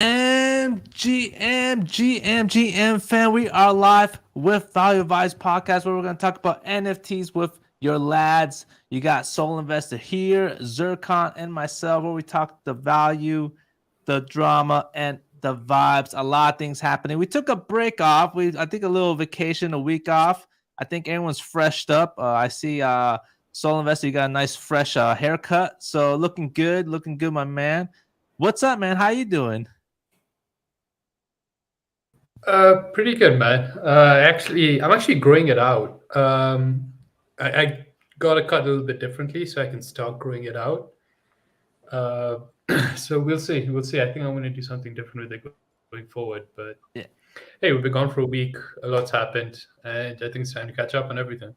MGM fan, we are live with Value Advice Podcast where we're going to talk about NFTs with your lads. You got Soul Investor here, Zircon, and myself, where we talk the value, the drama, and the vibes. A lot of things happening. We took a break off. I think a little vacation, a week off. I think everyone's freshed up. I see Soul Investor, you got a nice fresh haircut. So looking good, my man. What's up, man? How you doing? Pretty good, man. I'm actually growing it out. I got to cut a little bit differently so I can start growing it out. Uh, so we'll see. We'll see. I think I'm going to do something different with it going forward. But Yeah. hey, we've been gone for a week. A lot's happened, and I think it's time to catch up on everything.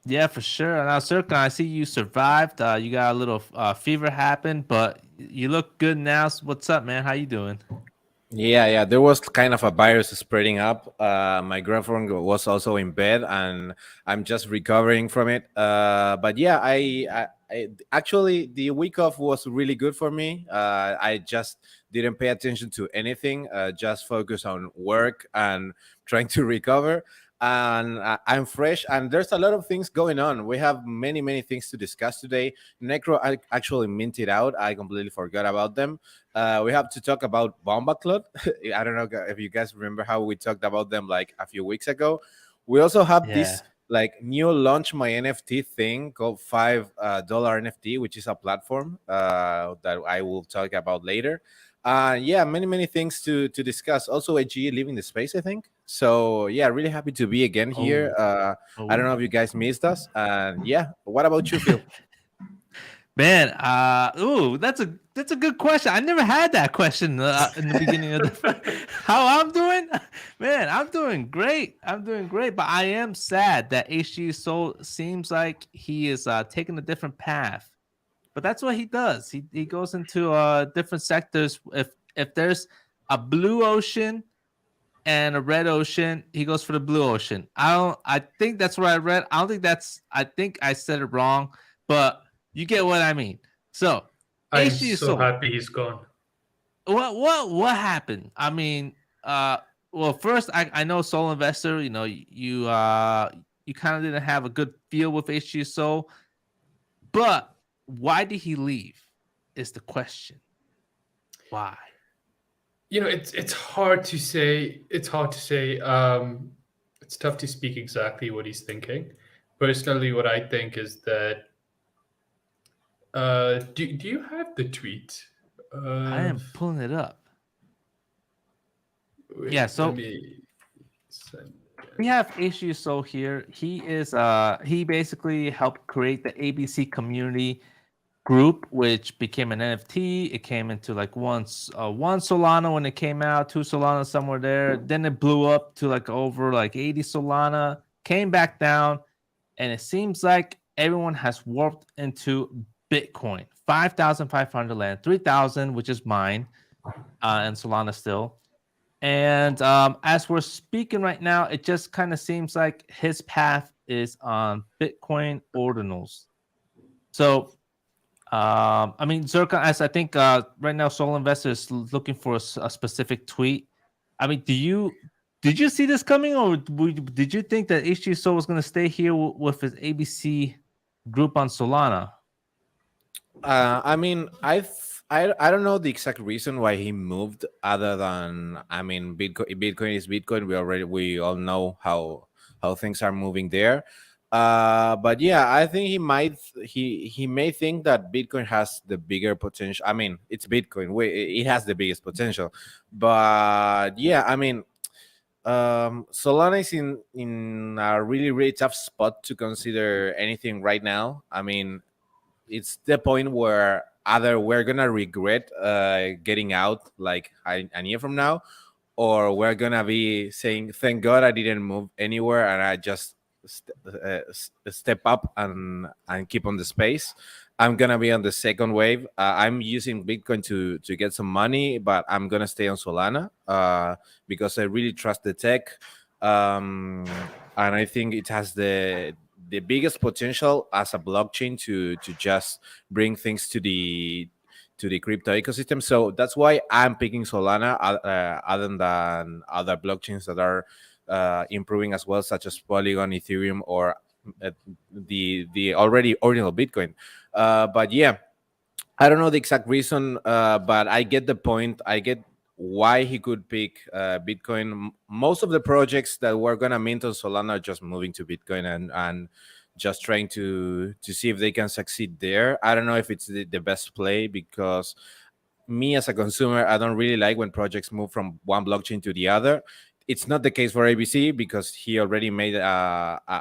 Yeah, for sure. Now, Sirkan, I see you survived. You got a little fever happened, but you look good now. So what's up, man? How you doing? Yeah. There was kind of a virus spreading up. My girlfriend was also in bed, and I'm just recovering from it. But yeah, I actually the week off was really good for me. I just didn't pay attention to anything. Just focus on work and trying to recover. And I'm fresh, and there's a lot of things going on. We have many things to discuss today. Necro actually minted out. I completely forgot about them. We have to talk about Bombaclot. I don't know if you guys remember how we talked about them like a few weeks ago. We also have Yeah. this like new launch my NFT thing called $5 NFT, which is a platform that I will talk about later. Yeah, many things to discuss. Also, HGE leaving the space, I think. So yeah, really happy to be again here. Oh. I don't Oh. know if you guys missed us. And yeah, what about you, Phil? Man, that's a good question. I never had that question in the beginning of the how I'm doing. Man, I'm doing great. I'm doing great, but I am sad that HG Soul seems like he is taking a different path. But that's what he does. He goes into different sectors. If there's a blue ocean and a red ocean, he goes for the blue ocean. I think that's what I read. I don't think that's I think I said it wrong, but you get what I mean. So I'm HG so Soul. happy he's gone. What happened? I mean, well, first I know Soul Investor, you kind of didn't have a good feel with HG Soul, but why did he leave? Is the question. Why? It's hard to say. It's hard to say. It's tough to speak exactly what he's thinking. Personally, what I think is that do you have the tweet? I Uh, am pulling it up. Yeah, wait, let so me send. we have Issue So here. He basically helped create the ABC community group, which became an NFT. It came into like one Solana when it came out, two Solana somewhere there. Then it blew up to like over like 80 Solana, came back down, and it seems like everyone has warped into Bitcoin. 5,500 land, 3,000, which is mine, and Solana still. And as we're speaking right now, it just kind of seems like his path is on Bitcoin ordinals. So, I mean, Zircon, as I think right now, Soul Investor is looking for a specific tweet. I mean, did you see this coming, or did you think that HG Soul was going to stay here with his ABC group on Solana? I mean, I don't know the exact reason why he moved, other than I mean, Bitcoin is Bitcoin. We all know how things are moving there. But yeah, I think he may think that Bitcoin has the bigger potential. I mean, it's Bitcoin. It has the biggest potential. But yeah, I mean, Solana is in a really tough spot to consider anything right now. I mean, it's the point where either we're gonna regret getting out like a year from now, or we're gonna be saying thank god I didn't move anywhere and I just step up and keep on the space. I'm gonna be on the second wave. I'm using Bitcoin to get some money, but I'm gonna stay on Solana because I really trust the tech, and I think it has the biggest potential as a blockchain to just bring things the crypto ecosystem. So that's why I'm picking Solana, other than other blockchains that are improving as well, such as Polygon, Ethereum, or the already original Bitcoin. But yeah, I don't know the exact reason, but I get the point. I get why he could pick Bitcoin. Most of the projects that were gonna mint on Solana are just moving to Bitcoin and just trying to see if they can succeed there. I don't know if it's the best play, because me as a consumer, I don't really like when projects move from one blockchain to the other. It's not the case for ABC, because he already made a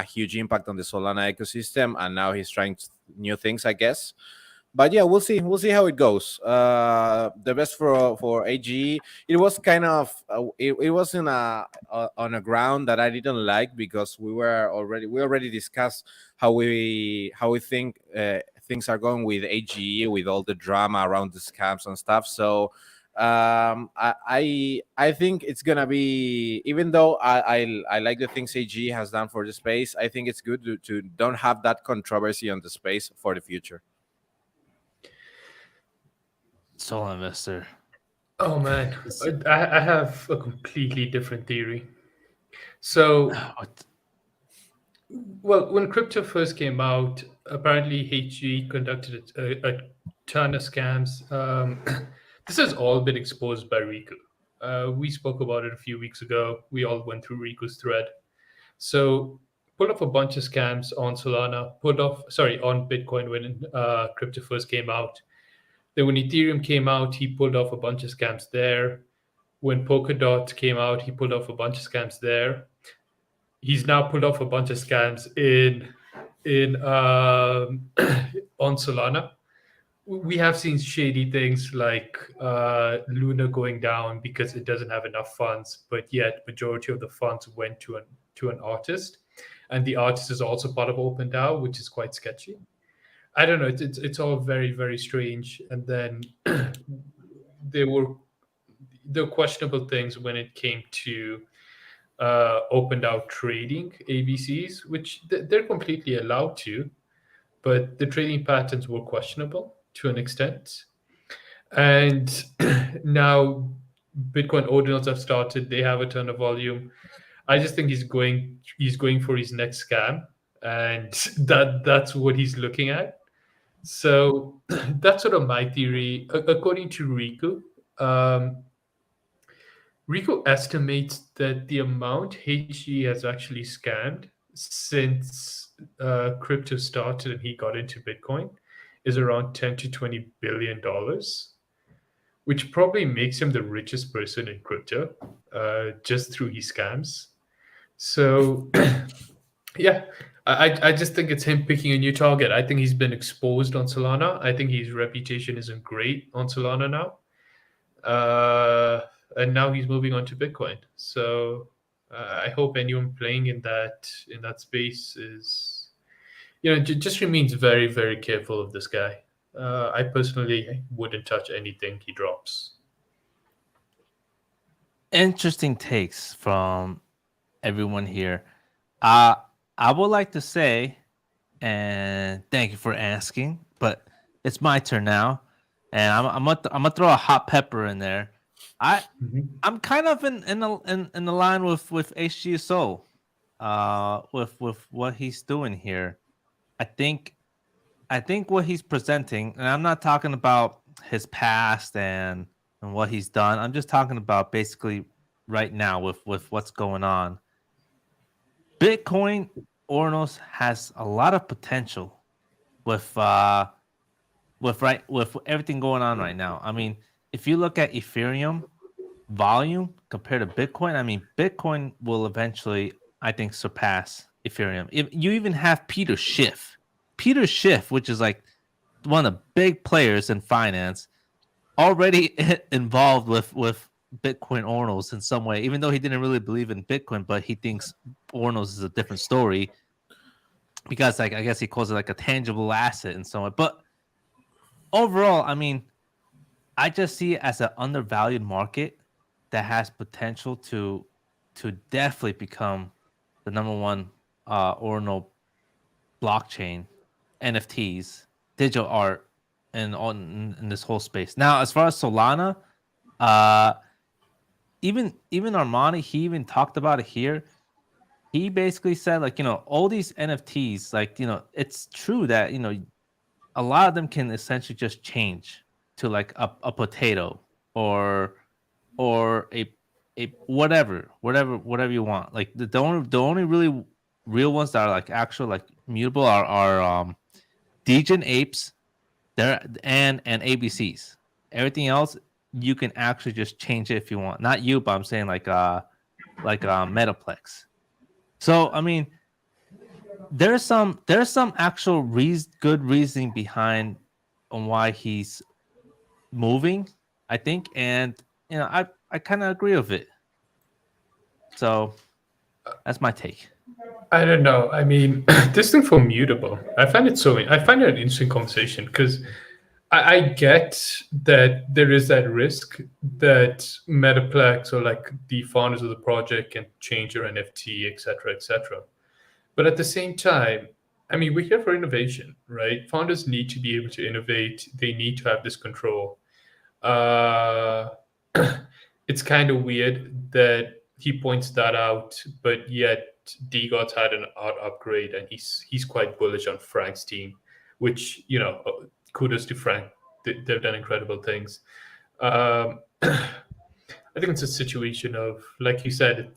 huge impact on the Solana ecosystem, and now he's trying new things, I guess. But yeah, we'll see. We'll see how it goes. The best for HGE. It was kind of it was in on a ground that I didn't like, because we already discussed how we think things are going with HGE, with all the drama around the scams and stuff. So I think it's gonna be, even though I like the things HGE has done for the space, I think it's good to don't have that controversy on the space for the future. Soul investor. Oh man, I have a completely different theory. So, What? well, when crypto first came out, apparently HG conducted a ton of scams. This has all been exposed by Rico. We spoke about it a few weeks ago. We all went through Rico's thread. So, pulled off a bunch of scams on Solana, on Bitcoin when crypto first came out. Then when Ethereum came out, he pulled off a bunch of scams there. When Polkadot came out, he pulled off a bunch of scams there. He's now pulled off a bunch of scams in on Solana. We have seen shady things like Luna going down because it doesn't have enough funds, but yet majority of the funds went to an artist, and the artist is also part of OpenDAO, which is quite sketchy. I don't know. It's all very very strange. And then there were questionable things when it came to opened out trading ABCs, which they're completely allowed to, but the trading patterns were questionable to an extent. And now Bitcoin ordinals have started; they have a ton of volume. I just think he's going for his next scam, and that's what he's looking at. So that's sort of my theory. According to Riku, Rico estimates that the amount HE has actually scammed since crypto started and he got into Bitcoin is around 10 to 20 billion dollars, which probably makes him the richest person in crypto just through his scams. So yeah, I just think it's him picking a new target. I think he's been exposed on Solana. I think his reputation isn't great on Solana now. And now he's moving on to Bitcoin. So I hope anyone playing in that space is, just remains very very careful of this guy. I personally wouldn't touch anything he drops. Interesting takes from everyone here. I would like to say, and thank you for asking, but it's my turn now, and I'm gonna throw a hot pepper in there. I'm kind of in the line with HG.SOL, with what he's doing here. I think what he's presenting, and I'm not talking about his past and what he's done. I'm just talking about basically right now with what's going on. Bitcoin Ornos has a lot of potential with with everything going on right now. I mean, if you look at Ethereum volume compared to Bitcoin, I mean, Bitcoin will eventually, I think, surpass Ethereum. If you even have Peter Schiff, which is like one of the big players in finance, already involved with Bitcoin Ornos in some way, even though he didn't really believe in Bitcoin, but he thinks Ornos is a different story because, like, I guess he calls it like a tangible asset in some way. But overall, I mean, I just see it as an undervalued market that has potential to definitely become the number one Orno blockchain, NFTs, digital art, in this whole space. Now, as far as Solana, even Armani, he even talked about it here. He basically said, like, all these NFTs, like, it's true that, a lot of them can essentially just change to like a potato or a whatever you want. Like the only really real ones that are like actual like mutable are Degen apes, and ABCs. Everything else you can actually just change it if you want. Not you, but I'm saying like Metaplex. So I mean, there's some actual good reasoning behind on why he's moving, I think, and I kind of agree with it. So that's my take. I don't know. I mean, this thing for mutable, I find it an interesting conversation because I get that there is that risk that Metaplex or like the founders of the project can change your NFT, etc., etc. But at the same time, I mean, we're here for innovation, right? Founders need to be able to innovate. They need to have this control. It's kind of weird that he points that out, but yet DGOT's had an art upgrade, and he's quite bullish on Frank's team, which kudos to Frank. They've done incredible things. I think it's a situation of, like you said,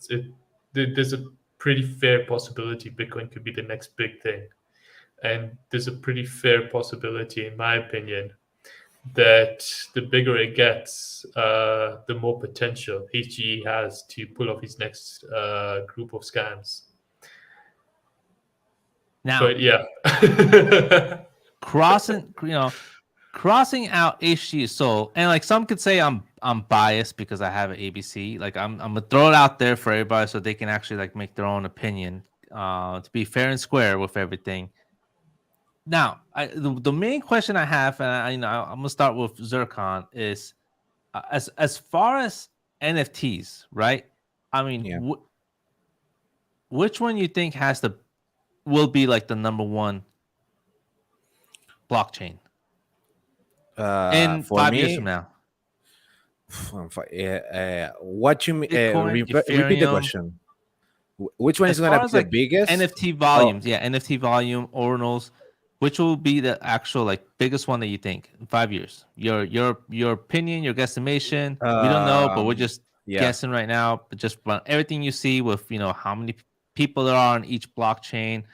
there's a pretty fair possibility Bitcoin could be the next big thing, and there's a pretty fair possibility, in my opinion, that the bigger it gets, the more potential HGE has to pull off his next group of scams. Now, but yeah, crossing out HGE.SOL, and like some could say I'm biased because I have an ABC. Like I'm gonna throw it out there for everybody so they can actually like make their own opinion, to be fair and square with everything. Now, the main question I have, and I'm gonna start with Zircon, is as far as NFTs, right? I mean, Yeah. which one you think will be like the number one blockchain in For 5 me, years from now? What you mean? Bitcoin, Repeat the Ethereum. question. Which one As is going far to as be the like biggest? NFT volumes, NFT volume, ordinals, which will be the actual like biggest one that you think in 5 years? Your opinion, your guesstimation. We don't know, but we're just Yeah. guessing right now. But just from everything you see with how many people there are on each blockchain,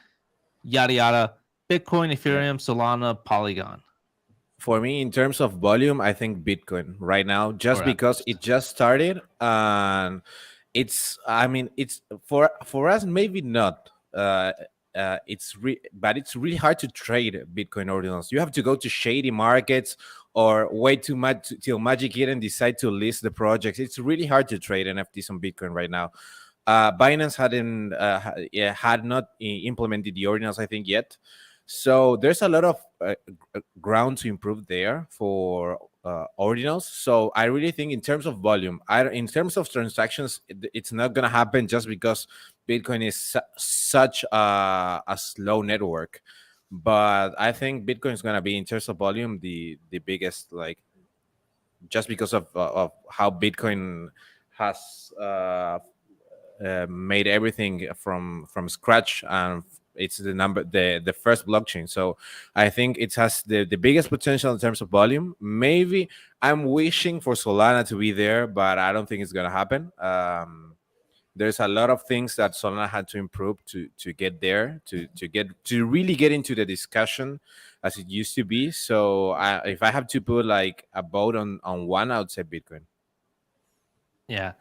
yada yada. Bitcoin, Ethereum, Solana, Polygon. For me, in terms of volume, I think Bitcoin right now, just Correct. because it just started, and it's for us maybe not. But it's really hard to trade Bitcoin ordinals. You have to go to shady markets or wait too much till Magic Eden decide to list the projects. It's really hard to trade NFTs on Bitcoin right now. Binance had not implemented the ordinals, I think, yet. So there's a lot of ground to improve there for ordinals. So I really think in terms of volume, in terms of transactions, it's not going to happen just because Bitcoin is such a slow network. But I think Bitcoin is going to be, in terms of volume, the biggest, like, just because of how Bitcoin has made everything from scratch, and it's the first blockchain. So I think it has the biggest potential in terms of volume. Maybe I'm wishing for Solana to be there, but I don't think it's gonna happen. There's a lot of things that Solana had to improve to get there, to really get into the discussion as it used to be. So if I have to put like a vote on one, I would say Bitcoin. Yeah,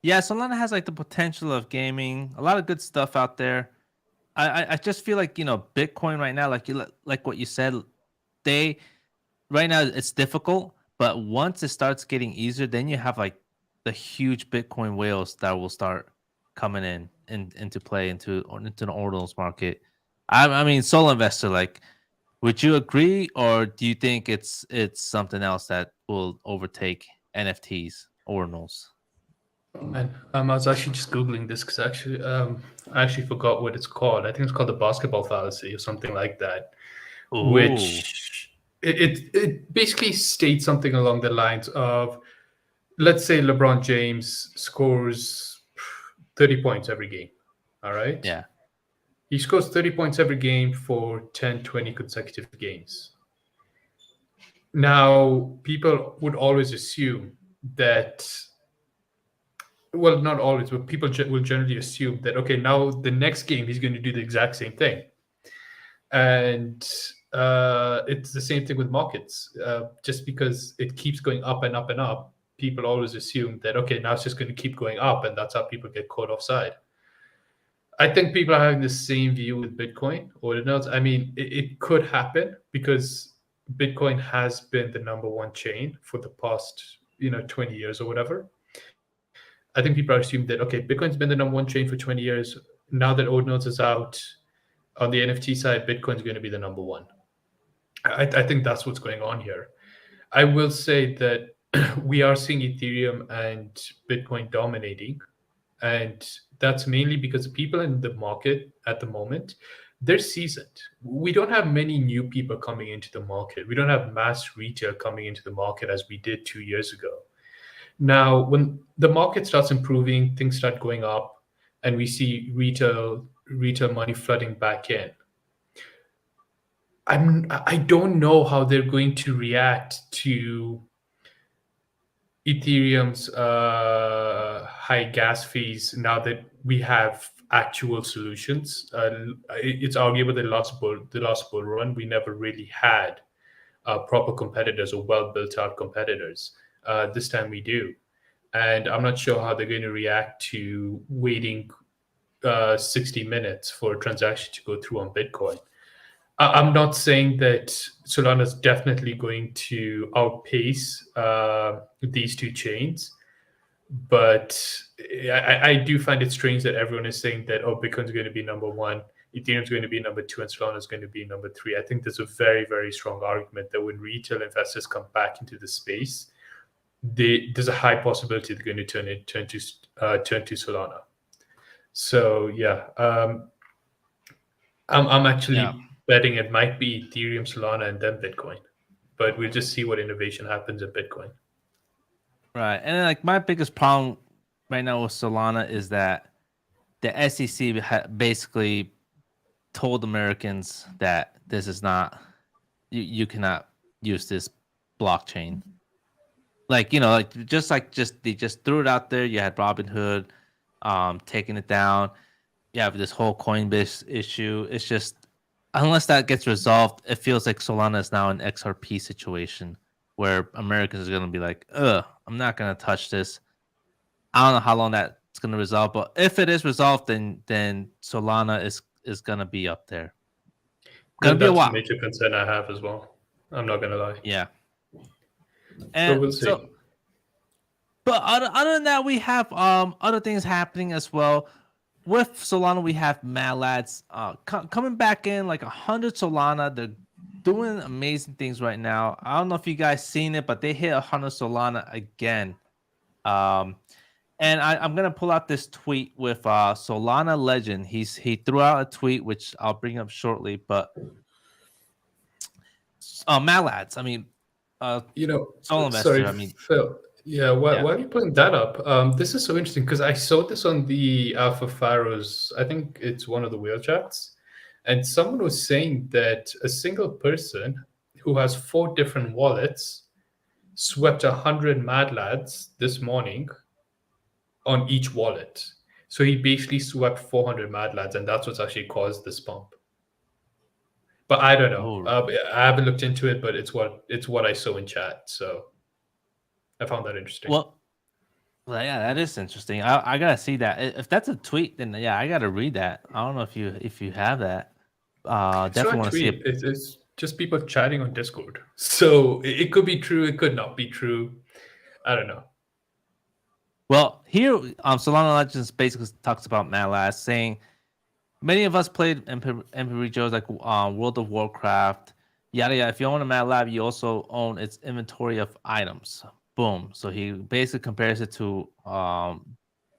Solana has like the potential of gaming, a lot of good stuff out there. I just feel like Bitcoin right now, like what you said, right now it's difficult, but once it starts getting easier, then you have like the huge Bitcoin whales that will start coming into play into the ordinals market. I mean, Soul Investor, like, would you agree, or do you think it's something else that will overtake NFTs ordinals? Man, I was actually just Googling this because I actually forgot what it's called. I think it's called the basketball fallacy or something like that. Ooh. Which it basically states something along the lines of, let's say LeBron James scores 30 points every game. All right. Yeah. He scores 30 points every game for 10, 20 consecutive games. Now, people would always assume that, well, not always, but people will generally assume that, okay, now the next game he's going to do the exact same thing. And it's the same thing with markets. Just because it keeps going up and up and up, people always assume that, okay, now it's just going to keep going up, and that's how people get caught offside. I think people are having the same view with Bitcoin ordinals. I mean, it could happen because Bitcoin has been the number one chain for the past 20 years or whatever. I think people are assuming that, okay, Bitcoin's been the number one chain for 20 years. Now that ordinals is out, on the NFT side, Bitcoin's going to be the number one. I think that's what's going on here. I will say that we are seeing Ethereum and Bitcoin dominating, and that's mainly because people in the market at the moment, they're seasoned. We don't have many new people coming into the market. We don't have mass retail coming into the market as we did 2 years ago. Now, when the market starts improving, things start going up, and we see retail money flooding back in, I don't know how they're going to react to Ethereum's high gas fees now that we have actual solutions. It's arguable that the last bull run, we never really had proper competitors or well built out competitors. This time we do. And I'm not sure how they're going to react to waiting 60 minutes for a transaction to go through on Bitcoin. I'm not saying that Solana is definitely going to outpace these two chains, but I do find it strange that everyone is saying that, oh, Bitcoin's going to be number one, Ethereum's going to be number two, and Solana is going to be number three. I think there's a very, very strong argument that when retail investors come back into the space, there's a high possibility they're going to turn to Solana. So yeah, I'm actually betting it might be Ethereum, Solana, and then Bitcoin, but we'll just see what innovation happens at Bitcoin. Right, and then, like, my biggest problem right now with Solana is that the SEC basically told Americans that this is not, you cannot use this blockchain. Like, they just threw it out there. You had Robinhood taking it down. You have this whole Coinbase issue. It's just, unless that gets resolved, it feels like Solana is now an XRP situation where Americans are going to be like, I'm not going to touch this. I don't know how long that's going to resolve, but if it is resolved, then Solana is going to be up there. Going to be a while. That's a major concern I have as well. I'm not going to lie. Yeah. And so we'll see. But other than that, we have other things happening as well. With Solana, we have Mad Lads coming back in, like 100 Solana. They're doing amazing things right now. I don't know if you guys seen it, but they hit 100 Solana again. And I'm gonna pull out this tweet with Solana Legend. He threw out a tweet which I'll bring up shortly. But Mad Lads, I mean, Soul Investor. Sorry, I mean, Phil. Yeah, why are you putting that up? This is so interesting because I saw this on the Alpha Pharaohs. I think it's one of the whale chats. And someone was saying that a single person who has 4 different wallets swept 100 Mad Lads this morning on each wallet. So he basically swept 400 Mad Lads, and that's what's actually caused this pump. But I don't know. I haven't looked into it, but it's what I saw in chat. So I found that interesting. Well, yeah, that is interesting. I gotta see that. If that's a tweet, then yeah, I gotta read that. I don't know if you have that. Definitely want to see it. It's just people chatting on Discord. So it could be true. It could not be true. I don't know. Well, here, Solana Legends basically talks about Mad Lads, saying many of us played MP Joe's like World of Warcraft, yada yada. If you own a Mad Lab, you also own its inventory of items. Boom. So he basically compares it to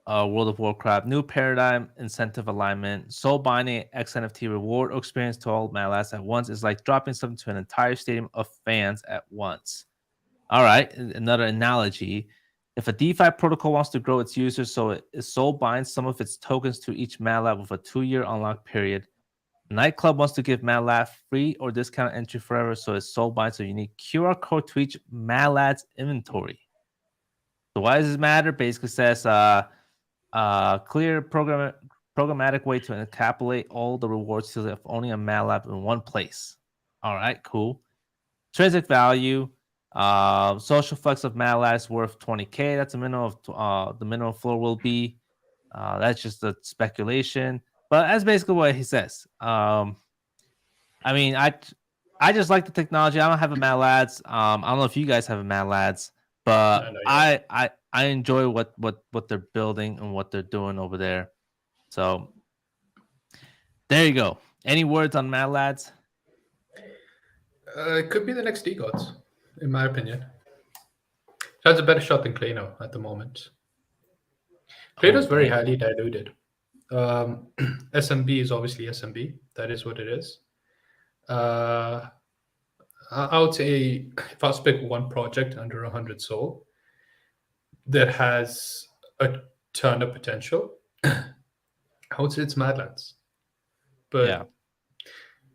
World of Warcraft, new paradigm, incentive alignment, soul binding, X NFT reward or experience to all Mad Lads at once is like dropping something to an entire stadium of fans at once. All right, another analogy. If a DeFi protocol wants to grow its users, so it soul binds some of its tokens to each Mad Lab with a 2-year unlock period. A nightclub wants to give Mad Lab free or discount entry forever, so it soul binds a unique QR code to each Mad Lad's inventory. So why does this matter? Basically says clear programmatic way to encapsulate all the rewards to owning a Mad Lab in one place. All right, cool. Intrinsic value. Social flex of Mad Lab is worth 20K. That's the minimum of the minimum floor will be. That's just a speculation, but that's basically what he says. I mean, I just like the technology. I don't have a Mad Lads. I don't know if you guys have a Mad Lads, but No, yeah. I enjoy what they're building and what they're doing over there. So there you go. Any words on Mad Lads? It could be the next DGods, in my opinion. It has a better shot than Klano at the moment. Klano's very Okay. highly diluted. SMB is obviously SMB. That is what it is. I would say if I was to pick one project under 100 SOL that has a ton of potential, I would say it's Mad Lads. But Yeah.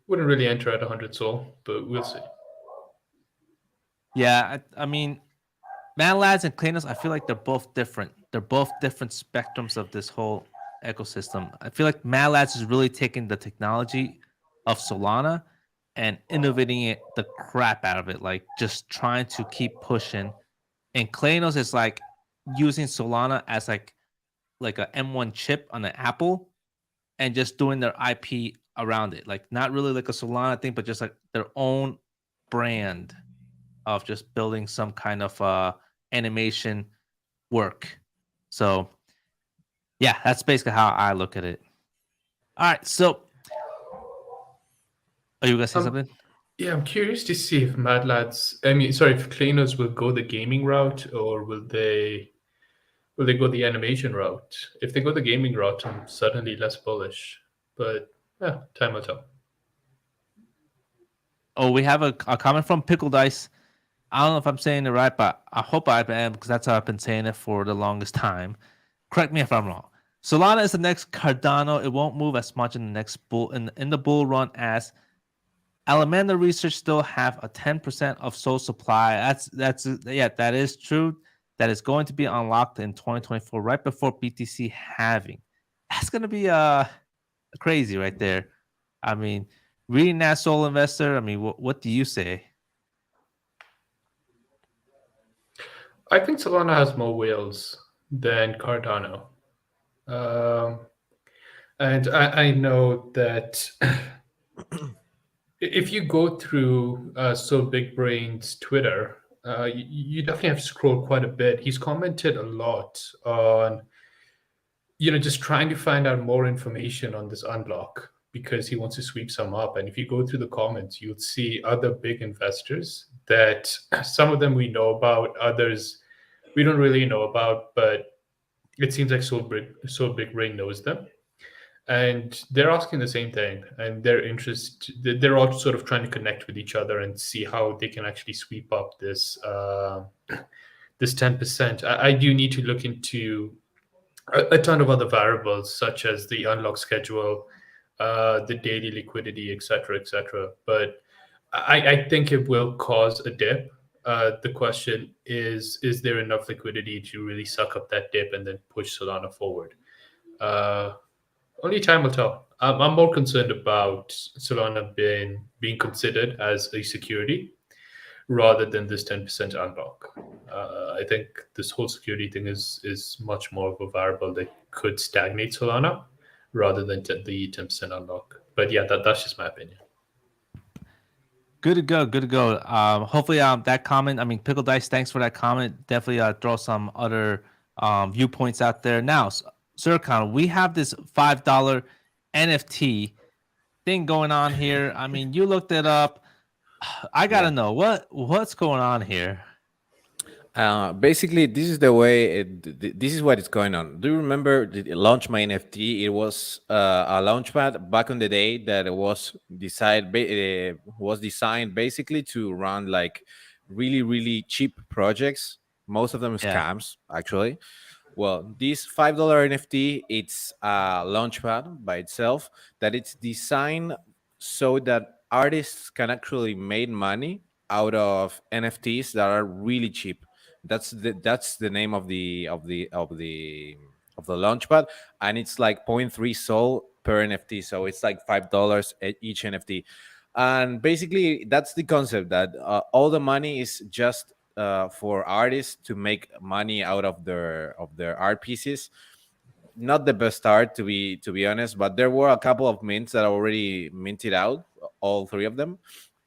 wouldn't really enter at 100 SOL, but we'll see. Yeah, I mean, Mad Lads and Klanos, I feel like they're both different. They're both different spectrums of this whole ecosystem. I feel like Mad Lads is really taking the technology of Solana and innovating it the crap out of it, like just trying to keep pushing. And Klanos is like using Solana as like a M1 chip on an Apple and just doing their IP around it. Like not really like a Solana thing, but just like their own brand of just building some kind of animation work. So yeah, that's basically how I look at it. All right, so are you gonna say something? Yeah, I'm curious to see if Mad Lads, if Klanos will go the gaming route or will they go the animation route? If they go the gaming route, I'm suddenly less bullish. But yeah, time will tell. Oh, we have a comment from Pickle Dice. I don't know if I'm saying it right, but I hope I am because that's how I've been saying it for the longest time. Correct me if I'm wrong. Solana is the next Cardano. It won't move as much in the next bull in the bull run as Alameda Research still have a 10% of SOL supply. That is true. That is going to be unlocked in 2024, right before BTC halving. That's gonna be crazy right there. I mean, reading that SOL investor. I mean, what do you say? I think Solana has more whales than Cardano. And I know that if you go through So Big Brain's Twitter, you definitely have to scroll quite a bit. He's commented a lot on, just trying to find out more information on this unlock because he wants to sweep some up. And if you go through the comments, you'll see other big investors that some of them we know about, others we don't really know about, but it seems like So Big Brain knows them. And they're asking the same thing, and they're all sort of trying to connect with each other and see how they can actually sweep up this 10%. I do need to look into a ton of other variables, such as the unlock schedule, the daily liquidity, etc., etc. But I think it will cause a dip. The question is there enough liquidity to really suck up that dip and then push Solana forward? Only time will tell. I'm more concerned about Solana being considered as a security rather than this 10% unlock. I think this whole security thing is much more of a variable that could stagnate Solana rather than the 10% unlock. But yeah, that's just my opinion. Good to go. Good to go. Hopefully, that comment. I mean, Pickle Dice. Thanks for that comment. Definitely throw some other viewpoints out there. Now, Sircon, we have this $5 NFT thing going on here. I mean, you looked it up. I gotta know what's going on here. Basically, this is the way. This is what is going on. Do you remember the Launch My NFT? It was a launchpad back in the day that was designed basically to run like really cheap projects. Most of them Yeah. scams, actually. Well, this $5 NFT, it's a launchpad by itself that it's designed so that artists can actually make money out of NFTs that are really cheap. That's the name of the launchpad, and it's like zero point 0.3 Sol per NFT. So it's like $5 each NFT, and basically that's the concept that all the money is just for artists to make money out of their art pieces. Not the best art, to be honest, but there were a couple of mints that already minted out, all three of them.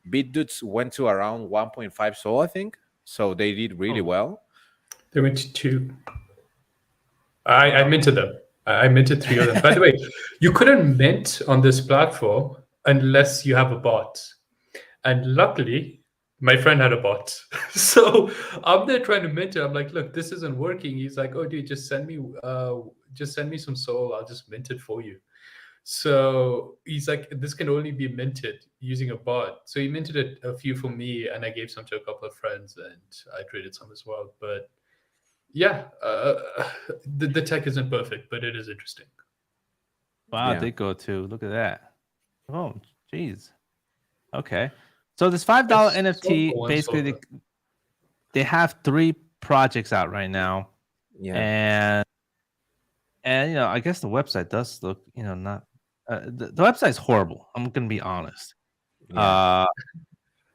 BitDudes went to around 1.5 Sol, I think, so they did really Oh. well. They went to 2. I minted them. I minted 3 of them. By the way, you couldn't mint on this platform unless you have a bot. And luckily, my friend had a bot. So I'm there trying to mint it. I'm like, look, this isn't working. He's like, oh, dude, just send me some Sol. I'll just mint it for you. So he's like, this can only be minted using a bot. So he minted a few for me, and I gave some to a couple of friends, and I traded some as well. But yeah, the tech isn't perfect, but it is interesting. Wow, Yeah. they go to. Look at that. Oh, jeez. Okay. So this $5 That's NFT, so cool, basically, so they have 3 projects out right now, Yeah. and I guess the website does look, not the website's horrible. I'm gonna be honest. Yeah.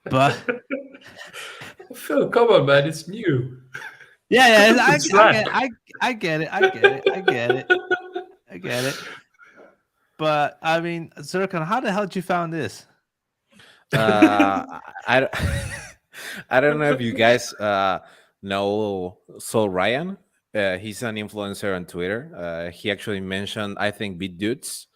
But Phil, come on, man, it's new. yeah, It's flat. I get it. But I mean, Zircon, how the hell did you found this? I I don't know if you guys know Sol Ryan. He's an influencer on Twitter. He actually mentioned, I think, BitDudes.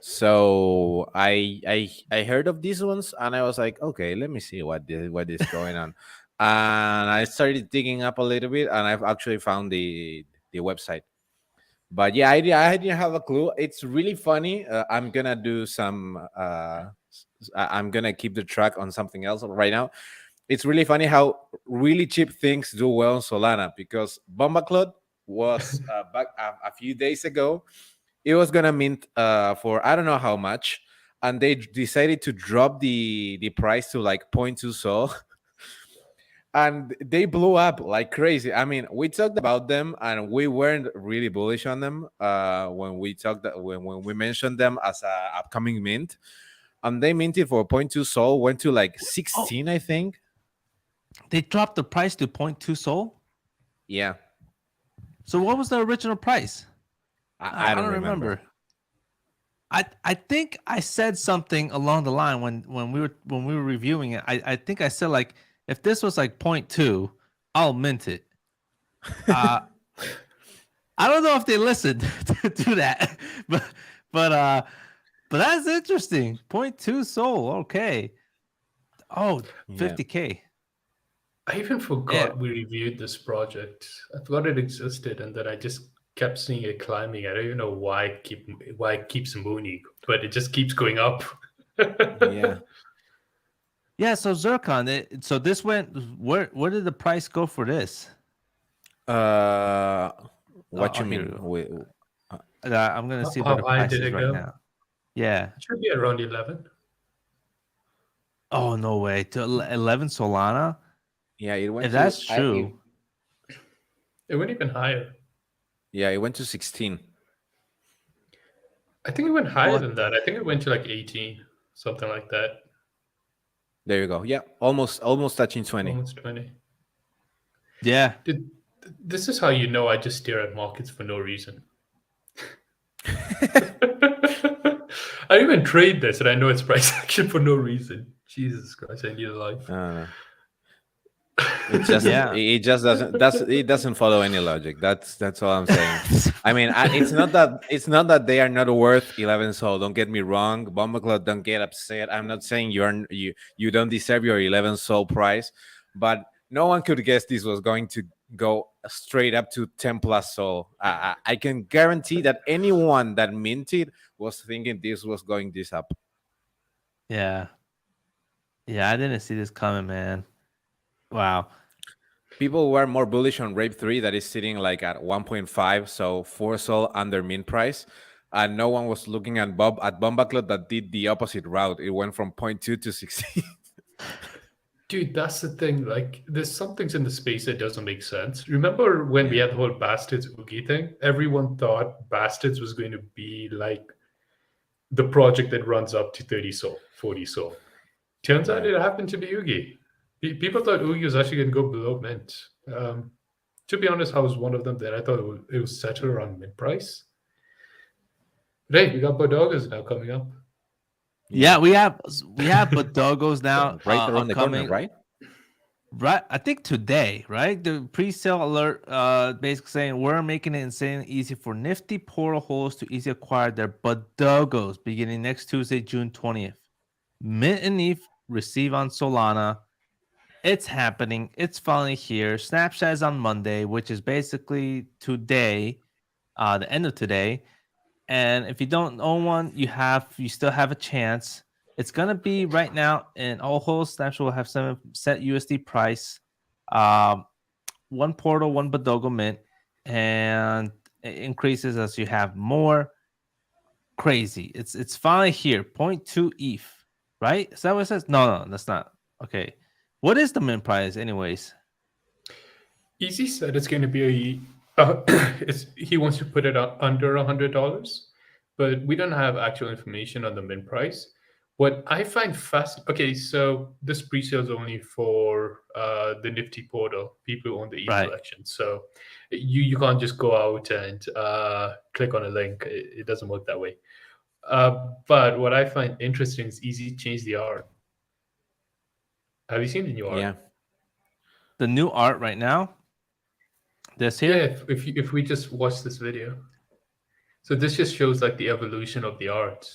So I heard of these ones, and I was like, okay, let me see what is going on. And I started digging up a little bit, and I've actually found the website. But yeah, I didn't have a clue. It's really funny. I'm gonna do some. I'm gonna keep the track on something else right now. It's really funny how really cheap things do well on Solana, because Bombaclot was back a few days ago. It was gonna mint for I don't know how much, and they decided to drop the price to like 0.2 Sol. And they blew up like crazy. I mean, we talked about them, and we weren't really bullish on them when we talked when we mentioned them as a upcoming mint. And they minted for 0.2 Sol, went to like 16, I think. They dropped the price to 0.2 Sol. Yeah, So what was the original price? I don't remember. I think I said something along the line when we were reviewing it. I think I said, like, if this was like 0.2, I'll mint it. I don't know if they listened to that, but that's interesting. 0.2 Sol, okay. Oh, Yeah. 50K. I even forgot we reviewed this project. I forgot it existed, and then I just kept seeing it climbing. I don't even know why it keeps mooning, but it just keeps going up. Yeah. Yeah, so Zircon, so this went, where did the price go for this? What you here mean? we go. I'm gonna see where the How high price did is it right go? now. Yeah. It should be around 11. Oh, no way. To 11 Solana? Yeah, it went If that's true. It went even higher. Yeah, it went to 16. I think it went higher than that. I think it went to like 18, something like that. There you go. Yeah, almost touching 20. Almost 20. Yeah. This is how you know I just stare at markets for no reason. I even trade this, and I know it's price action for no reason. Jesus Christ, I need a life. It just Yeah. it just doesn't follow any logic. That's all I'm saying. I mean, it's not that they are not worth 11 Sol. Don't get me wrong. Bombaclot, don't get upset. I'm not saying you don't deserve your 11 Sol price, but no one could guess this was going to go straight up to 10 plus SOL. I can guarantee that anyone that minted was thinking this was going this up. Yeah. Yeah, I didn't see this coming, man. Wow. People were more bullish on Rape 3 that is sitting like at 1.5, so 4 SOL under mint price. And no one was looking at Bombaclot that did the opposite route. It went from 0.2 to 16. Dude, that's the thing. Like, there's some things in the space that doesn't make sense. Remember when we had the whole Bastards Oogie thing? Everyone thought Bastards was going to be like the project that runs up to 30 SOL, 40 SOL. Turns out it happened to be Oogie. People thought Oogie was actually going to go below mint. To be honest, I was one of them that I thought it was settled around mint price. Right, we got BoDoggos now coming up. Yeah, we have BoDoggos now Right around the corner, upcoming. right? Right, I think today, right? The pre-sale alert basically saying we're making it insanely easy for Nifty portal holders to easily acquire their BoDoggos beginning next Tuesday, June 20th. Mint and ETH receive on Solana. It's happening. It's finally here. Snapchat is on Monday, which is basically today, the end of today. And if you don't own one, you still have a chance. It's gonna be right now in all holes. Snapchat will have some set USD price, one portal, one BoDoggo mint, and it increases as you have more. Crazy. It's finally here. 0.2 ETH, right? Is that what it says? No, that's not. Okay. What is the mint price, anyways? Easy said it's going to be he wants to put it under $100, but we don't have actual information on the mint price. What I find fascinating. Okay, so this pre-sale is only for the Nifty portal, people who own the ETH Right. collection. So you can't just go out and click on a link. It doesn't work that way. But what I find interesting is Easy changed the art. Have you seen the new art? Yeah. The new art right now. This here. Yeah, if we just watch this video. So this just shows like the evolution of the art,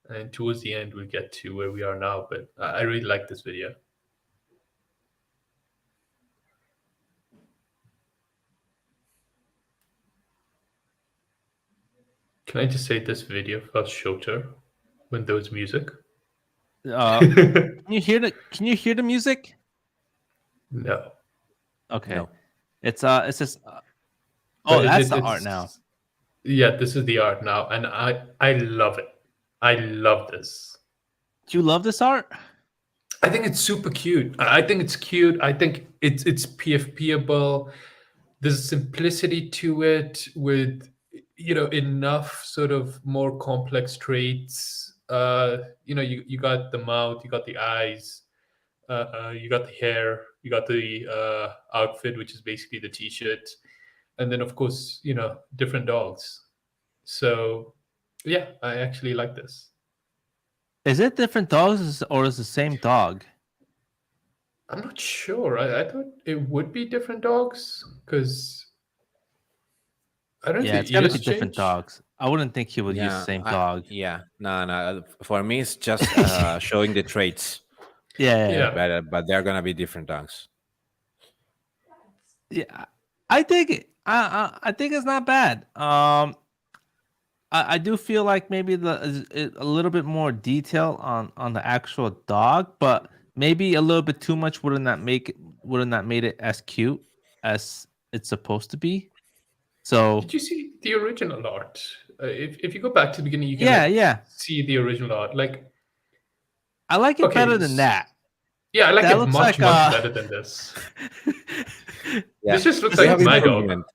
and towards the end we'll get to where we are now. But I really like this video. Can I just say this video felt shorter when there was music? Can you hear the music? No. Okay. No. It's just. But That's the art it's- now. Yeah, this is the art now, and I love it. I love this. Do you love this art? I think it's super cute. I think it's cute. I think it's PFPable. There's simplicity to it with enough sort of more complex traits. You got the mouth, you got the eyes, you got the hair, you got the outfit, which is basically the t-shirt, and then of course different dogs. So yeah, I actually like this. Is it different dogs or is it the same dog? I'm not sure. I thought it would be different dogs because I don't Yeah, think it's gotta be ears different change. dogs. I wouldn't think he would use the same dog. No. For me, it's just showing the traits. Yeah. But they're gonna be different dogs. Yeah, I think it. I think it's not bad. I do feel like maybe a little bit more detail on the actual dog, but maybe a little bit too much wouldn't that made it as cute as it's supposed to be. So Did you see the original art? If you go back to the beginning, you can yeah, see the original art. Like, I like it okay, better than that. yeah, I like That it looks much like, better than this. Yeah. This just looks We like have my dog. improvement.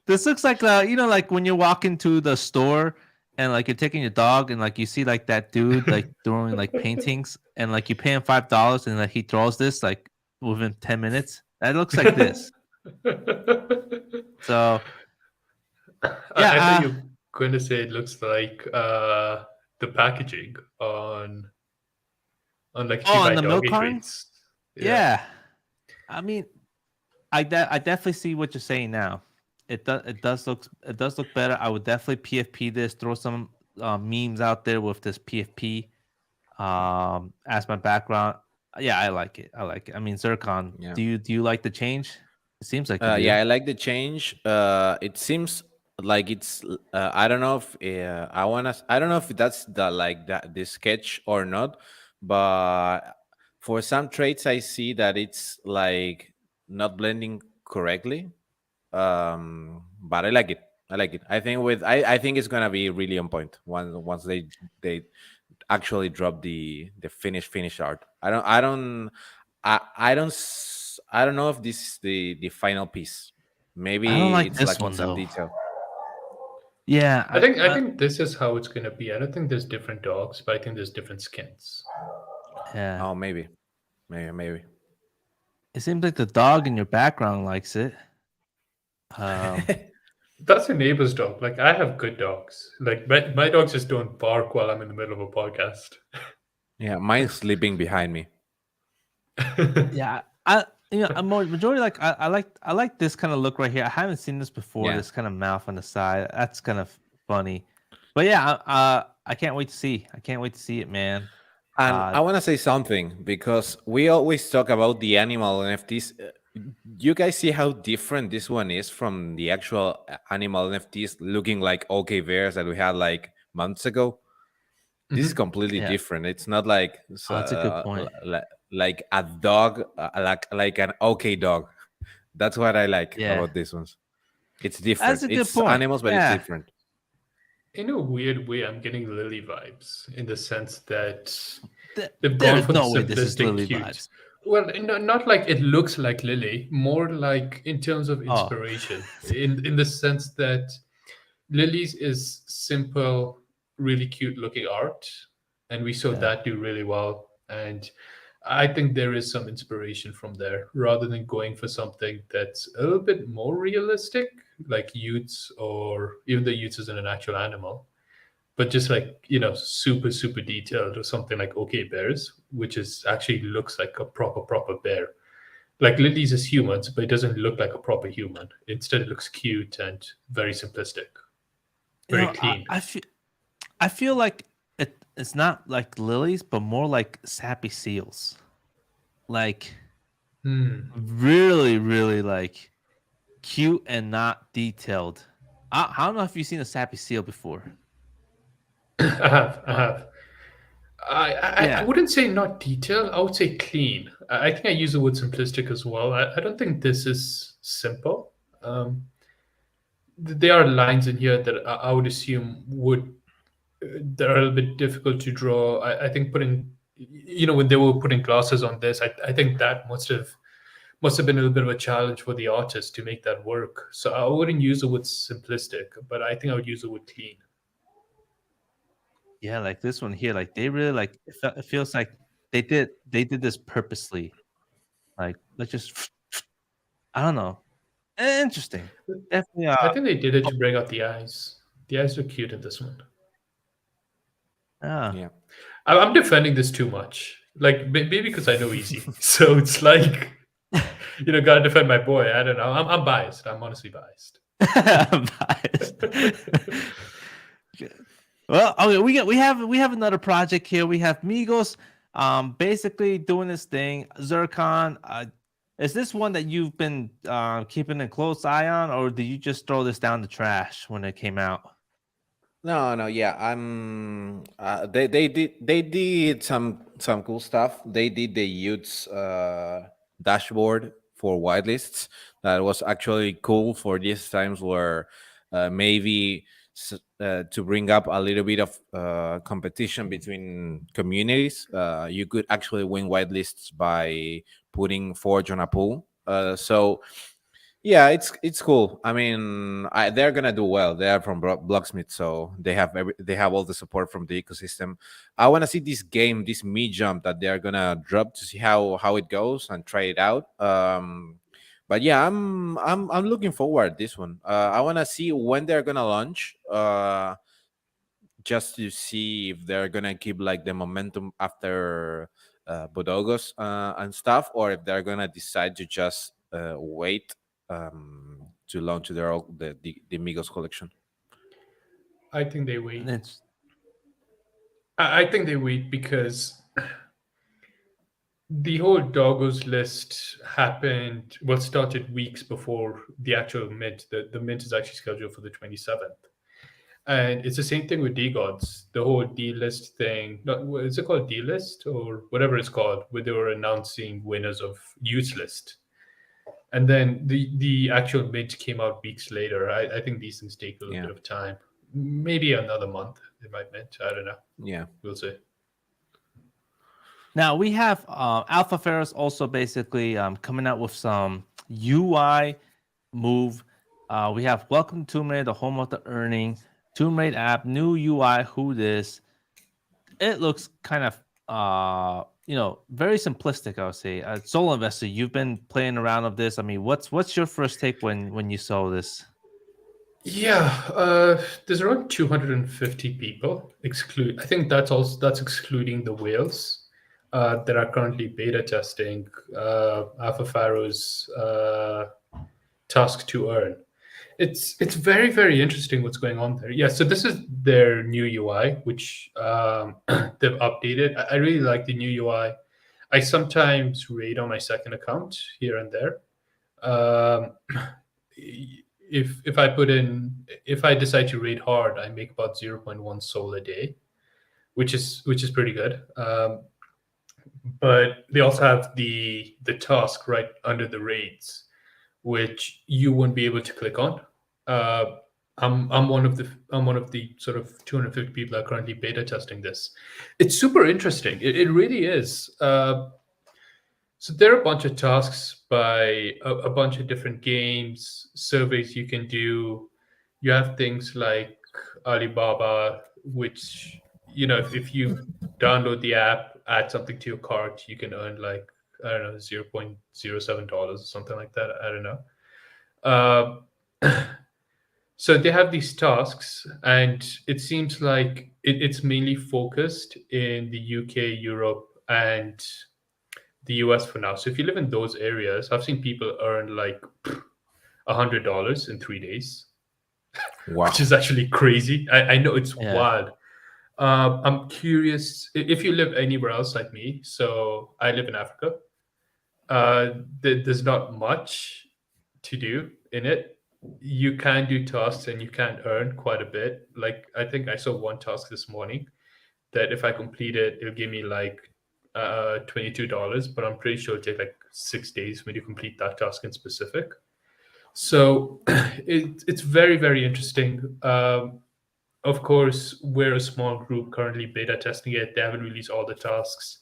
This looks like like when you walk into the store and like you're taking your dog and like you see like that dude like throwing like paintings and like you pay him $5 and like he throws this like within 10 minutes. That looks like this. So I yeah, thought you were going to say it looks like the packaging on like if you buy on the milk doggy carton? treats. Yeah. I mean, I definitely see what you're saying now. It does look better. I would definitely PFP this. Throw some memes out there with this PFP as my background. Yeah, I like it. I mean, Zircon. Yeah. Do you like the change? It seems like you do. Yeah, I like the change. It seems like it's. I don't know if I wanna. I don't know if that's the like that the sketch or not, but for some traits I see that it's like not blending correctly. But I like it. I like it. I think I think it's gonna be really on point once they actually drop the finished art. I don't know if this is the final piece. I don't Maybe like it's this lacking one some though. detail. Yeah, I think this is how it's gonna be. I don't think there's different dogs, but I think there's different skins. yeah. Oh, maybe. It seems like the dog in your background likes it. Um, That's a neighbor's dog. Like I have good dogs. Like my dogs just don't bark while I'm in the middle of a podcast. Yeah, mine's sleeping behind me. yeah, I'm majority like I like this kind of look right here. I haven't seen this before. Yeah. This kind of mouth on the side. That's kind of funny. But yeah, I can't wait to see. I can't wait to see it, man. And I want to say something because we always talk about the animal NFTs. You guys see how different this one is from the actual animal NFTs looking like OK Bears that we had like months ago? This is completely Yeah. different. It's not like Oh, that's a good point. like a dog, like an OK dog. That's what I like Yeah, about these ones. It's that's different. a good It's point. animals, but it's Yeah, different. In a weird way, I'm getting Lily vibes in the sense that they've there gone is for the no way this is simplistic Lily cute. vibes. Well, not like it looks like Lily, more like in terms of Oh, inspiration, in the sense that Lily's is simple, really cute looking art, and we saw yeah. that do really well. And I think there is some inspiration from there, rather than going for something that's a little bit more realistic, like Utes, or even though Utes isn't an actual animal, but just like super detailed, or something like OK Bears, which is actually looks like a proper bear. Like Lily's is humans, but it doesn't look like a proper human. Instead, it looks cute and very simplistic, You very know, clean. I feel like it's not like lilies, but more like sappy seals. Like really like cute and not detailed. I don't know if you've seen a sappy seal before. I have. I Yeah, wouldn't say not detailed. I would say clean. I think I use the word simplistic as well. I don't think this is simple. Um, there are lines in here that I would assume would that are a little bit difficult to draw. I think putting, when they were putting glasses on this, I think that must have been a little bit of a challenge for the artist to make that work. So I wouldn't use the word simplistic, but I think I would use the word clean. yeah, like this one here. Like they really like it feels like they did this purposely. Like let's just I don't know. Interesting. Definitely. I think they did it to bring out the eyes. The eyes are cute in this one. Ah. Yeah. I'm defending this too much. Like maybe because I know easy, so it's like gotta defend my boy. I don't know. I'm biased. I'm honestly biased. I'm biased. Well, okay, we have another project here. We have Meegos, basically doing this thing. Zircon, is this one that you've been keeping a close eye on, or did you just throw this down the trash when it came out? No, yeah. I'm. They did some cool stuff. They did the youth's dashboard for whitelists that was actually cool for these times where maybe to bring up a little bit of competition between communities. You could actually win whitelists by putting Forge on a pool. So yeah, it's cool. I mean, they're gonna do well. They are from Blocksmith, so they have all the support from the ecosystem. I want to see this game, this me jump that they are gonna drop to see how it goes and try it out. But yeah, I'm looking forward this one. I want to see when they're gonna launch. Just to see if they're gonna keep like the momentum after BoDoggos and stuff, or if they're gonna decide to just wait to launch the Migos collection. I think they wait. It's I think they wait because the whole doggos list started weeks before the actual mint. The mint is actually scheduled for the 27th. And it's the same thing with DGods. The whole D-list thing, is it called D-list or whatever it's called, where they were announcing winners of youth list. And then the actual mint came out weeks later. I think these things take a little bit of time. Maybe another month they might mint. I don't know. Yeah. We'll see. Now we have Alpha Pharaohs also basically coming out with some UI move. We have Welcome to Tomb Raider, the home of the earning, Tomb Raider app, new UI, who this. It looks kind of very simplistic, I would say. Soul Investor, you've been playing around with this. I mean, what's your first take when you saw this? Yeah, there's around 250 people. I think that's excluding the whales that are currently beta testing Alpha Pharaohs task to earn. It's very, very interesting what's going on there. Yeah, so this is their new UI, which they've updated. I really like the new UI. I sometimes raid on my second account here and there. If I decide to raid hard, I make about 0.1 SOL a day, which is pretty good. But they also have the task right under the raids, which you won't be able to click on. I'm one of the sort of 250 people that are currently beta testing this. It's super interesting. It really is. So there are a bunch of tasks by a bunch of different games, surveys you can do. You have things like Alibaba, which, if you download the app, add something to your cart, you can earn like, I don't know, $0.07 or something like that. I don't know. So they have these tasks, and it seems like it's mainly focused in the UK, Europe, and the US for now. So if you live in those areas, I've seen people earn like $100 in 3 days, which is actually crazy. I know it's wild. I'm curious if you live anywhere else like me. So I live in Africa. There's not much to do in it. You can do tasks and you can earn quite a bit. Like, I think I saw one task this morning that if I complete it, it'll give me like $22, but I'm pretty sure it'll take like 6 days when you complete that task in specific. So it's very, very interesting. Of course, we're a small group currently beta testing it. They haven't released all the tasks.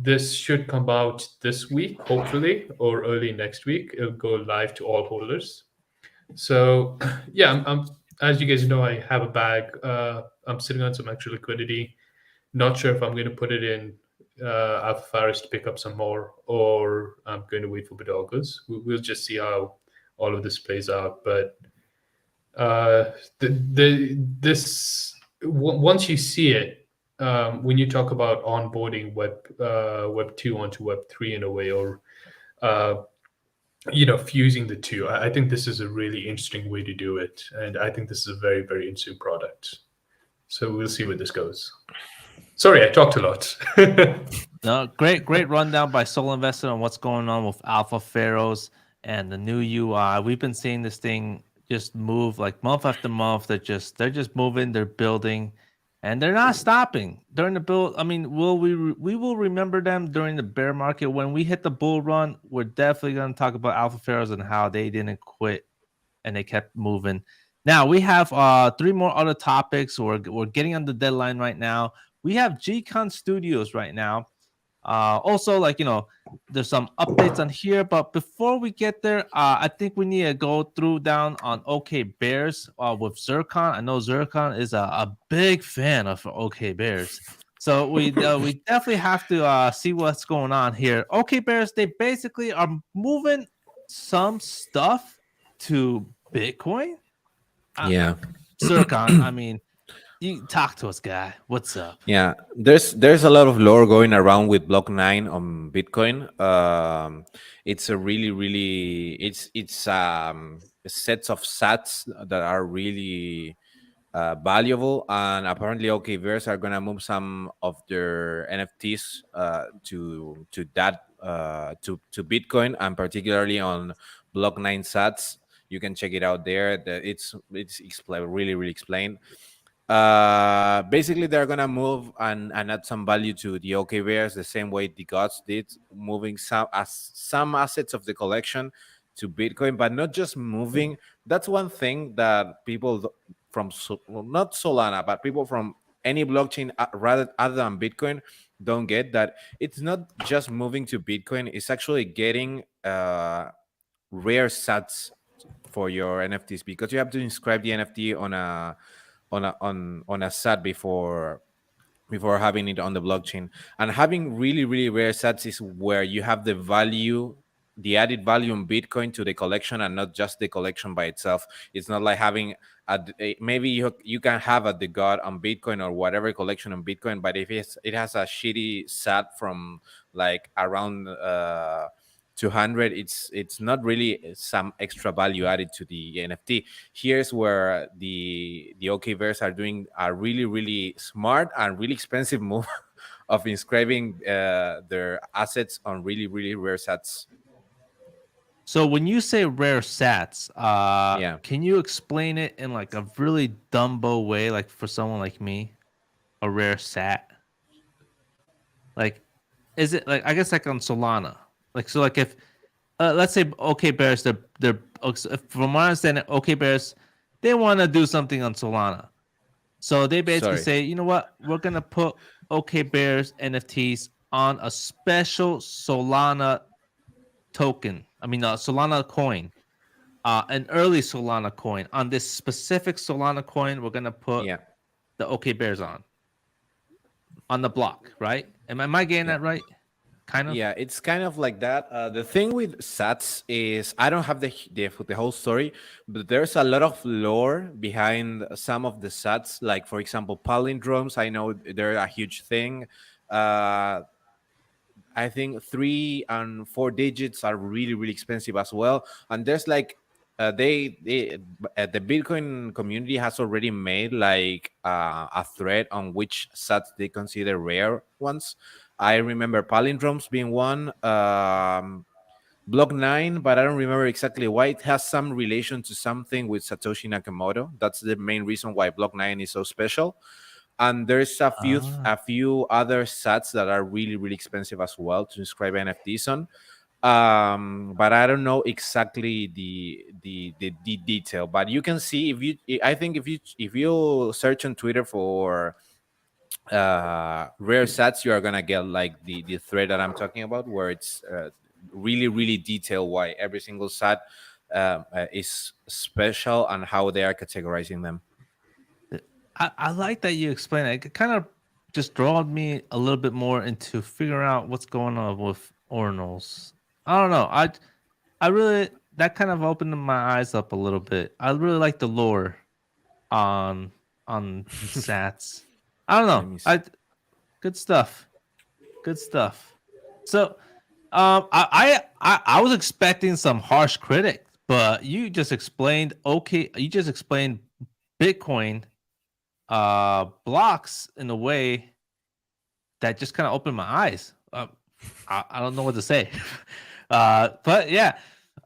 This should come out this week, hopefully, or early next week. It'll go live to all holders. So yeah, I'm as you guys know, I have a bag. I'm sitting on some extra liquidity. Not sure if I'm going to put it in Alpha Pharaohs to pick up some more, or I'm going to wait for BoDoggos. We'll just see how all of this plays out. But once you see it, when you talk about onboarding Web 2 onto Web 3 in a way, or fusing the two, I think this is a really interesting way to do it, and I think this is a very, very interesting product. So we'll see where this goes. Sorry, I talked a lot. No, great rundown by Soul Investor on what's going on with Alpha Pharaohs and the new UI. We've been seeing this thing just move like month after month. They're just moving, they're building, and they're not stopping during the build. I mean, we will remember them during the bear market. When we hit the bull run, we're definitely going to talk about Alpha Pharaohs and how they didn't quit and they kept moving. Now we have 3 more other topics. We're getting on the deadline right now. We have Jikan Studios right now. Also, there's some updates on here, but before we get there, I think we need to go down on OK Bears with Zircon. I know Zircon is a big fan of OK Bears, so we definitely have to see what's going on here. OK Bears, they basically are moving some stuff to Bitcoin. Zircon, I mean, you talk to us, guy. What's up? Yeah, there's a lot of lore going around with Block 9 on Bitcoin. It's a really it's sets of sats that are really valuable. And apparently, OKVers are gonna move some of their NFTs to that to Bitcoin, and particularly on Block 9 Sats. You can check it out there. It's really really explained. Basically they're gonna move and add some value to the OK bears the same way the gods did, moving some assets of the collection to Bitcoin, but not just moving. That's one thing that people from well, not Solana, but people from any blockchain rather other than Bitcoin don't get, that it's not just moving to Bitcoin, it's actually getting rare sats for your NFTs, because you have to inscribe the NFT on a sat before having it on the blockchain. And having really really rare sats is where you have the value, the added value in Bitcoin to the collection, and not just the collection by itself. It's not like having maybe you can have the god on Bitcoin or whatever collection on Bitcoin, but if it has a shitty sat from like around 200, it's not really some extra value added to the NFT. Here's where the OKVers are doing a really really smart and really expensive move of inscribing their assets on really really rare sats. So when you say rare sats, Yeah. can you explain it in like a really Dumbo way, like for someone like me, a rare sat? Like, is it like, I guess like on Solana, like, so like if let's say OK Bears, from what I understand, OK Bears, they want to do something on Solana, so they basically Sorry. say, you know what, we're gonna put OK Bears NFTs on a special Solana token. I mean, a Solana coin, an early Solana coin. On this specific Solana coin, we're gonna put Yeah. the OK Bears on the block, right? Am I getting Yeah. that right? Kind of. Yeah, it's kind of like that. The thing with sats is I don't have the whole story, but there's a lot of lore behind some of the sats. Like for example, palindromes. I know they're a huge thing. Uh, I think 3 and 4 digits are really really expensive as well. And there's like the Bitcoin community has already made like a thread on which sats they consider rare ones. I remember palindromes being one. Block 9, but I don't remember exactly why. It has some relation to something with Satoshi Nakamoto. That's the main reason why Block 9 is so special. And there's Ah. a few other sats that are really really expensive as well to inscribe NFTs on. But I don't know exactly the detail. But you can see, if you, I think if you search on Twitter for rare sats, you are gonna get like the thread that I'm talking about, where it's really really detailed why every single sat is special and how they are categorizing them. I like that you explain it. It kind of just drawed me a little bit more into figuring out what's going on with ordinals. I don't know. I really, that kind of opened my eyes up a little bit. I really like the lore on sats. I don't Let know. me see. Good stuff. Good stuff. So I was expecting some harsh critic, but you just explained you just explained Bitcoin blocks in a way that just kind of opened my eyes. I don't know what to say. But yeah.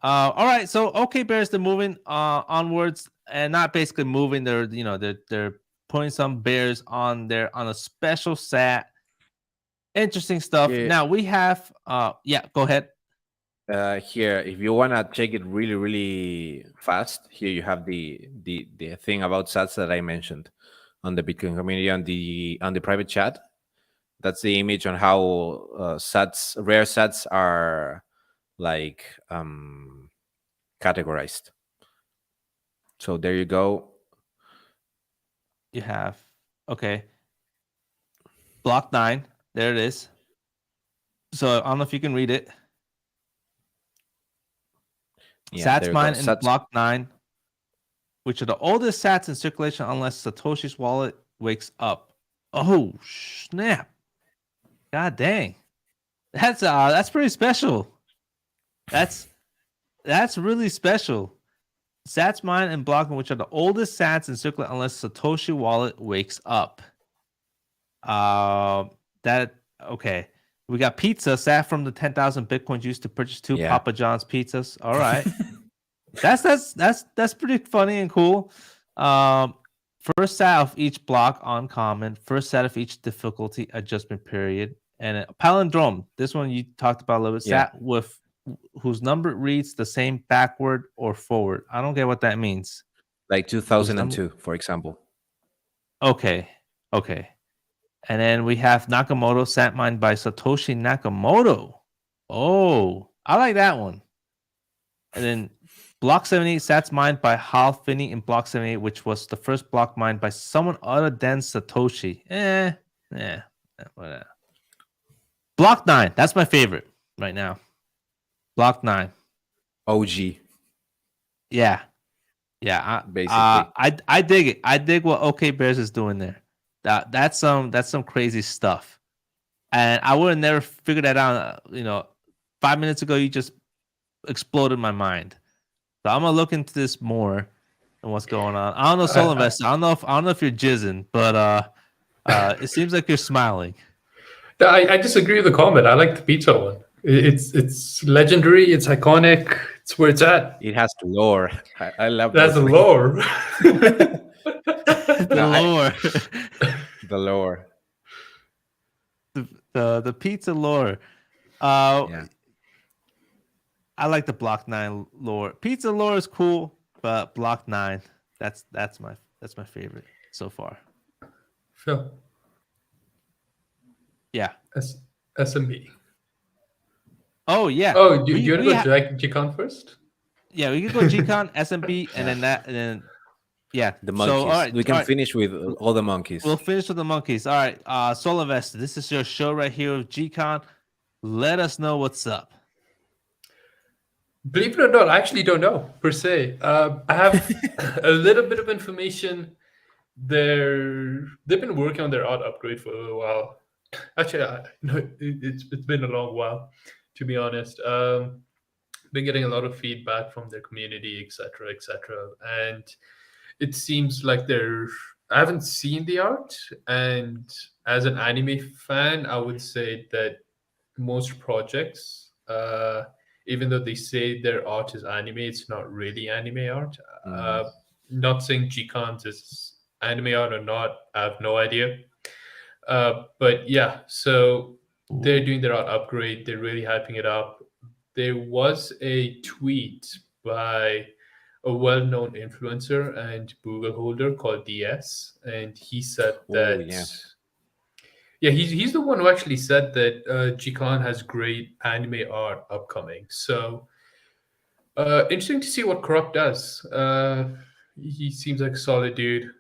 All right. So OK Bears, they're moving onwards, and not basically moving. They're putting some bears on a special sat. Interesting stuff. Here, Now we have yeah, go ahead. here, if you wanna check it really really fast, here you have the thing about sats that I mentioned on the Bitcoin community on the private chat. That's the image on how sats, rare sats are like categorized. So there you go. You have okay. Block 9. There it is. So I don't know if you can read it. Yeah, there Sats you go. mine in Sats. block 9, which are the oldest sats in circulation unless Satoshi's wallet wakes up. Oh snap. God dang. That's pretty special. That's really special. Sats mine and blocking, which are the oldest sats in circulate unless Satoshi wallet wakes up. That okay. We got pizza sat from the 10,000 Bitcoins used to purchase 2 Yeah. Papa John's pizzas. All right. That's pretty funny and cool. First sat of each block on common, first sat of each difficulty adjustment period, and a palindrome. This one you talked about a little bit. Yeah. Sat with whose number reads the same backward or forward. I don't get what that means. Like 2002, for example. Okay. And then we have Nakamoto sat mined by Satoshi Nakamoto. Oh, I like that one. And then Block 78 sats mined by Hal Finney in Block 78, which was the first block mined by someone other than Satoshi. Whatever. Block 9, that's my favorite right now. Block 9. OG. Yeah. Basically. I dig it. I dig what OK Bears is doing there. That's some crazy stuff. And I would have never figured that out. 5 minutes ago, you just exploded my mind. So I'm gonna look into this more and what's going on. I don't know, Soul Investor. I don't know if you're jizzing, but it seems like you're smiling. I disagree with the comment. I like the pizza one. It's legendary. It's iconic. It's where it's at. It has lore. I love That's the those lore. The lore. The pizza lore. Yeah. I like the Block 9 lore. Pizza lore is cool, but Block 9, that's my favorite so far. Phil. Yeah. SMB. Oh yeah. Oh, do you want to go Jikan first? Yeah, we can go Jikan, SMB, and then yeah. The monkeys. So, all right, we can finish with all the monkeys. We'll finish with the monkeys. All right, Soul Investor, this is your show right here with Jikan. Let us know what's up. Believe it or not, I actually don't know per se. I have a little bit of information. They've been working on their art upgrade for a while. Actually, it's been a long while, to be honest. Been getting a lot of feedback from their community, etc., and it seems like I haven't seen the art, and as an anime fan, I would say that most projects, even though they say their art is anime, it's not really anime art. Not saying Jikan's is anime art or not, I have no idea. But yeah, so they're doing their art upgrade. They're really hyping it up. There was a tweet by a well-known influencer and Google holder called DS, and he said that he's the one who actually said that Jikan has great anime art upcoming. So interesting to see what Corrupt does. He seems like a solid dude.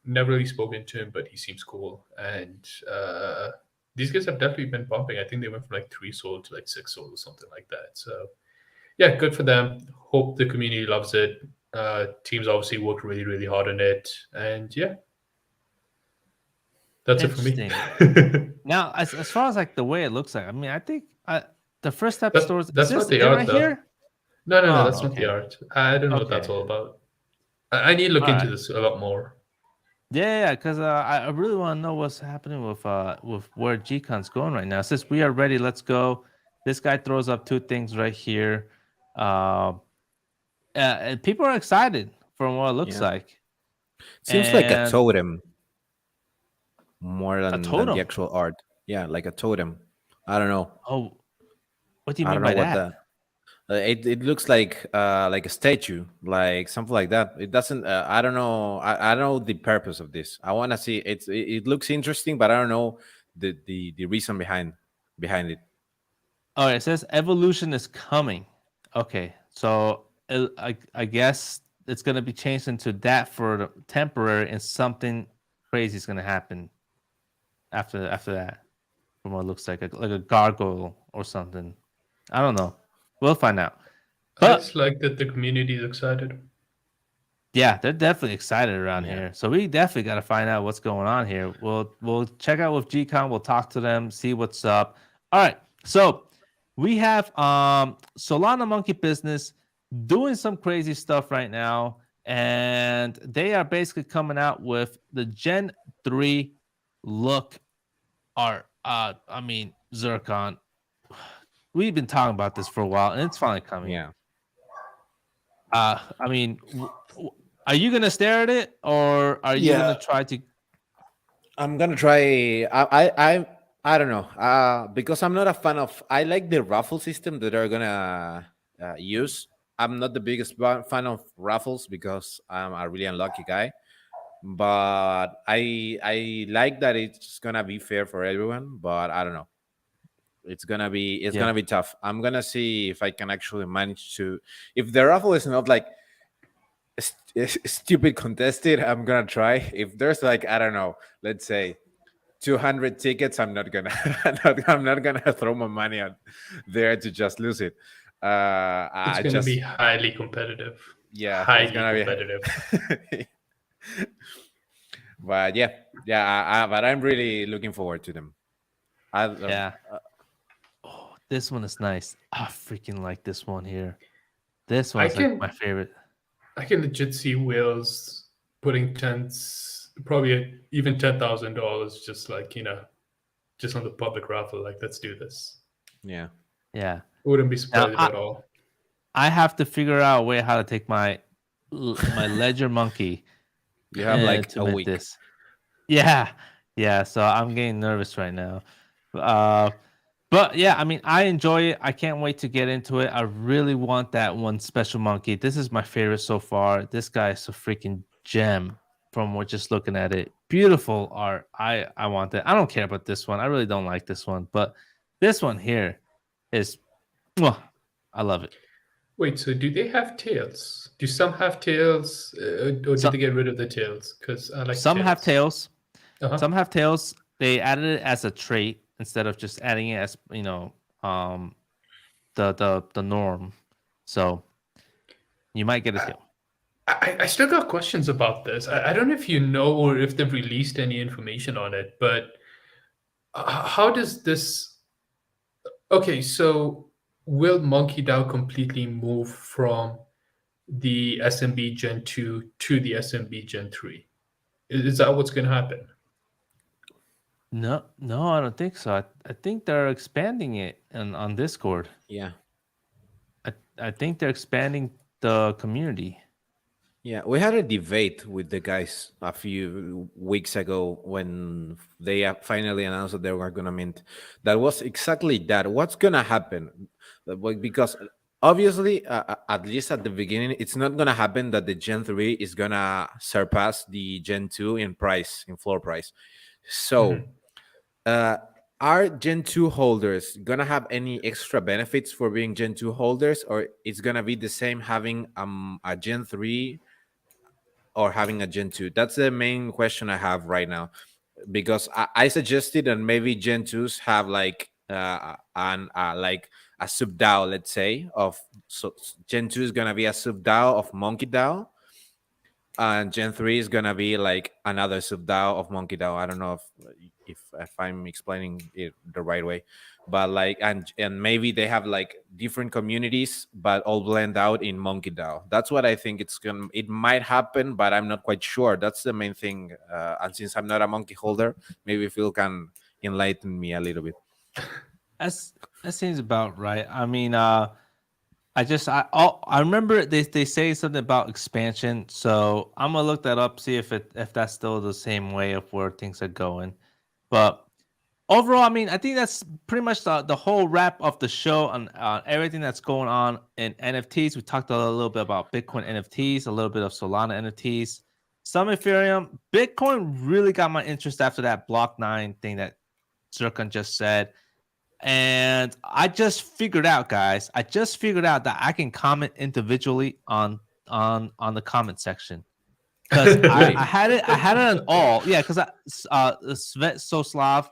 Never really spoken to him, but he seems cool. And these guys have definitely been bumping. I think they went from like 3 SOL to like 6 SOL or something like that. So yeah, good for them. Hope the community loves it. Teams obviously worked really, really hard on it. And yeah, that's it for me. Now, as far as like the way it looks like, I mean, I think the first step stores. That's not the art, right here. No, that's not the art. I don't know what that's all about. I need to look into this a lot more. Yeah, because I really want to know what's happening with where Jikan's going right now. It says we are ready. Let's go. This guy throws up 2 things right here. And people are excited from what it looks like. Seems like a totem more than the actual art. Yeah, like a totem. I don't know. Oh, what do you mean by that? It looks like a statue, like something like that. It doesn't. I don't know. I don't know the purpose of this. I want to see. It looks interesting, but I don't know the reason behind it. Oh, it says evolution is coming. Okay, so I guess it's gonna be changed into that for the temporary, and something crazy is gonna happen after that. From what it looks like a gargoyle or something. I don't know. We'll find out. But I just like that the community is excited. Yeah, they're definitely excited around here. So we definitely got to find out what's going on here. We'll check out with Jikan. We'll talk to them, see what's up. All right. So we have Solana Monkey Business. doing some crazy stuff right now, and they are basically coming out with the Gen 3 look art. I mean, Zircon, we've been talking about this for a while, and it's finally coming. Yeah. I mean, are you gonna stare at it, or are you gonna try to? I'm gonna try. I don't know. Because I'm not a fan of. I like the raffle system that they're gonna use. I'm not the biggest fan of raffles because I'm a really unlucky guy. But I like that it's gonna be fair for everyone. But I don't know. It's Yeah, gonna be tough. I'm gonna see if I can actually manage to. If the raffle is not like stupid contested, I'm gonna try. If there's like, I don't know, let's say 200 tickets, I'm not gonna I'm not gonna throw my money on there to just lose it. It's I going to just be highly competitive. Yeah, it's Highly gonna competitive. be. But yeah, but I'm really looking forward to them. yeah. Oh, this one is nice. I freaking like this one here. This I one's like my can favorite. I can legit see whales putting tens, probably even $10,000, just like just on the public raffle. Like, let's do this. Yeah, Yeah. Wouldn't be Now surprised at all. I have to figure out a way how to take my ledger monkey you have like to a mint week. this. Yeah, yeah. So I'm getting nervous right now. Uh, but yeah, I mean, I enjoy it. I can't wait to get into it. I really want that one special monkey. This is my favorite so far. This guy is a freaking gem. From what just looking at it, beautiful art. I want that. I don't care about this one. I really don't like this one, but this one here is, mwah, I love it. Wait, so do they have tails? Do some have tails, or did So they get rid of the tails? Because I like some have tails. Uh-huh. Some have tails. They added it as a trait instead of just adding it as um the norm. So you might get a tail. I still got questions about this. I don't know if you know or if they've released any information on it, but how does this? Okay, so will Monkey DAO completely move from the SMB Gen 2 to the SMB Gen 3? Is that what's going to happen? No, I don't think so. I think they're expanding it on Discord. Yeah. I think they're expanding the community. Yeah, we had a debate with the guys a few weeks ago when they finally announced that they were going to mint. That was exactly that. What's going to happen? Because obviously, at least at the beginning, it's not going to happen that the Gen 3 is going to surpass the Gen 2 in price, in floor price. So, are Gen 2 holders going to have any extra benefits for being Gen 2 holders, or it's going to be the same having a Gen 3 or having a Gen 2? That's the main question I have right now, because I suggested and maybe Gen 2s have like like a sub DAO, let's say, of Gen 2 is gonna be a sub DAO of Monkey DAO, and Gen 3 is gonna be like another sub DAO of Monkey DAO. I don't know if I'm explaining it the right way, but like and maybe they have like different communities, but all blend out in Monkey DAO. That's what I think it might happen, but I'm not quite sure. That's the main thing. And since I'm not a monkey holder, maybe Phil can enlighten me a little bit. That seems about right. I mean, I remember they say something about expansion, so I'm gonna look that up, see if that's still the same way of where things are going. But overall, I mean, I think that's pretty much the whole wrap of the show on everything that's going on in NFTs. We talked a little bit about Bitcoin NFTs, a little bit of Solana NFTs, some Ethereum. Bitcoin really got my interest after that Block 9 thing that Zircon just said. And I just figured out, guys, that I can comment individually on the comment section. Because I had it on all. Yeah, because Svet Soslav,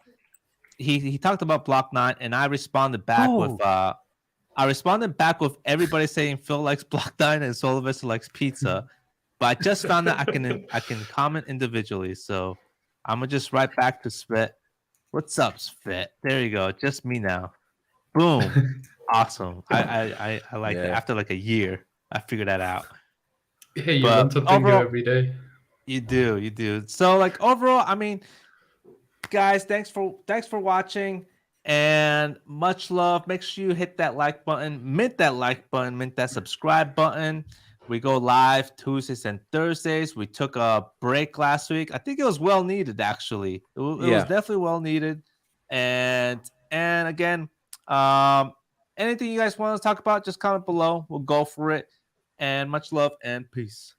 he talked about Block 9, and I responded back with everybody saying Phil likes Block 9 and Solovista likes pizza. But I just found that I can comment individually. So I'm gonna just write back to Svet. What's up, Svet? There you go. Just me now. Boom. Awesome. I like it after like a year. I figured that out. Hey, you But learn something new overall, every day. you do. So like overall, I mean, guys, thanks for watching and much love. Make sure you hit that like button, mint that subscribe button. We go live Tuesdays and Thursdays. We took a break last week. I think it was well needed, actually. It was Yeah. definitely well needed. And again, anything you guys want to talk about, just comment below. We'll go for it. And much love and peace.